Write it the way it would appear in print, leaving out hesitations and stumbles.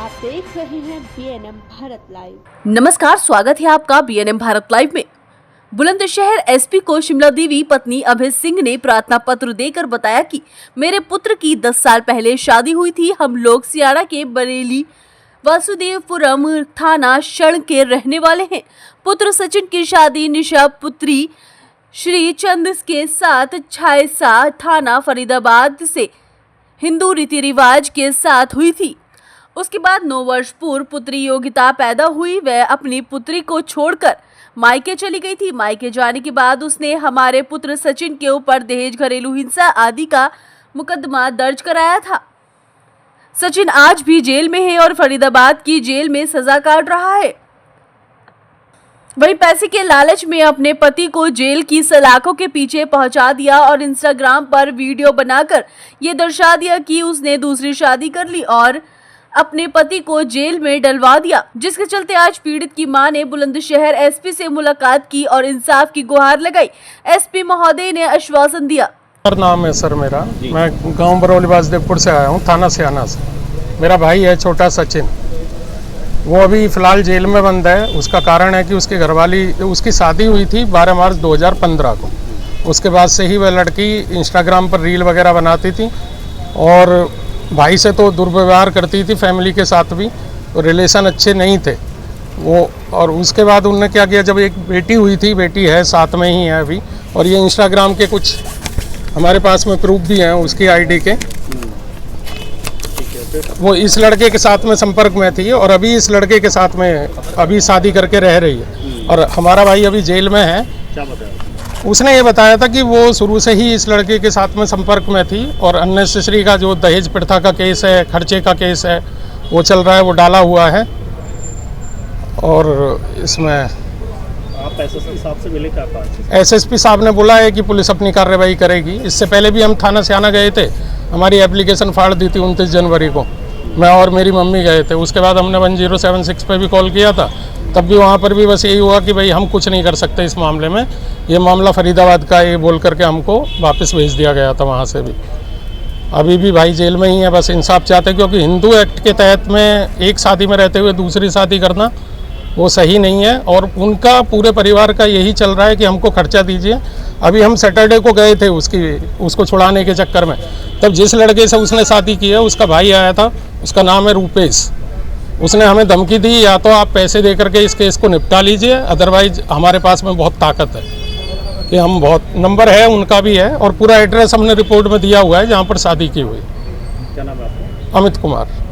आप देख रहे हैं BNM भारत लाइव। नमस्कार, स्वागत है आपका BNM भारत लाइव में। बुलंदशहर एसपी को शिमला देवी पत्नी अभय सिंह ने प्रार्थना पत्र देकर बताया कि मेरे पुत्र की 10 साल पहले शादी हुई थी। हम लोग सियाड़ा के बरेली वासुदेवपुरम थाना शरण के रहने वाले हैं। पुत्र सचिन की शादी निशा पुत्री श्री चंद के साथ छायसा थाना फरीदाबाद से हिंदू रीति रिवाज के साथ हुई थी। उसके बाद 9 वर्ष पूर्व पुत्री योगिता पैदा हुई। वह अपनी पुत्री को छोड़कर मायके चली गई थी। मायके जाने के बाद उसने हमारे पुत्र सचिन के ऊपर दहेज, घरेलू हिंसा आदि का मुकदमा दर्ज कराया था। सचिन आज भी जेल में है और फरीदाबाद की जेल में सजा काट रहा है। वही पैसे के लालच में अपने पति को जेल की सलाखों के पीछे पहुंचा दिया और इंस्टाग्राम पर वीडियो बनाकर ये दर्शा दिया कि उसने दूसरी शादी कर ली और अपने पति को जेल में डलवा दिया, जिसके चलते आज पीड़ित की मां ने बुलंदशहर एसपी से मुलाकात की और इंसाफ की गुहार लगाई। एसपी महोदय ने आश्वासन दिया। नाम है सर मेरा, मैं गांव बरौली वासुदेवपुर से आया हूं, थाना सियाना से। मेरा भाई है छोटा सचिन, वो अभी फिलहाल जेल में बंद है। उसका कारण है कि उसकी घरवाली, उसकी शादी हुई थी 12 मार्च 2015 को। उसके बाद से ही वह लड़की इंस्टाग्राम पर रील वगैरह बनाती थी और भाई से तो दुर्व्यवहार करती थी, फैमिली के साथ भी रिलेशन अच्छे नहीं थे वो। और उसके बाद उन्होंने क्या किया, जब एक बेटी हुई थी, बेटी है साथ में ही है अभी, और ये इंस्टाग्राम के कुछ हमारे पास में प्रूफ भी हैं उसकी आईडी के। वो इस लड़के के साथ में संपर्क में थी और अभी इस लड़के के साथ में अभी शादी करके रह रही है और हमारा भाई अभी जेल में है। क्या बताया? उसने ये बताया था कि वो शुरू से ही इस लड़के के साथ में संपर्क में थी और अननेसेसरी का जो दहेज प्रथा का केस है, खर्चे का केस है, वो चल रहा है, वो डाला हुआ है। और इसमें आप एसएसपी साहब से मिले क्या बात? एसएसपी साहब ने बोला है कि पुलिस अपनी कार्रवाई करेगी। इससे पहले भी हम थाना सियाना गए थे, हमारी एप्लीकेशन फाड़ दी थी 29 जनवरी को, मैं और मेरी मम्मी गए थे। उसके बाद हमने 1076 पे भी कॉल किया था, तब भी वहाँ पर भी बस यही हुआ कि भाई हम कुछ नहीं कर सकते इस मामले में, ये मामला फरीदाबाद का, ये बोल करके हमको वापस भेज दिया गया था वहाँ से भी। अभी भी भाई जेल में ही है, बस इंसाफ चाहते हैं, क्योंकि हिंदू एक्ट के तहत में एक शादी में रहते हुए दूसरी शादी करना वो सही नहीं है। और उनका पूरे परिवार का यही चल रहा है कि हमको खर्चा दीजिए। अभी हम सैटरडे को गए थे उसको छुड़ाने के चक्कर में, तब जिस लड़के से उसने शादी की है उसका भाई आया था, उसका नाम है रूपेश। उसने हमें धमकी दी, या तो आप पैसे दे करके इस केस को निपटा लीजिए, अदरवाइज हमारे पास में बहुत ताकत है कि हम, बहुत नंबर है उनका भी है और पूरा एड्रेस हमने रिपोर्ट में दिया हुआ है जहाँ पर शादी की हुई। क्या नाम है आपका? अमित कुमार।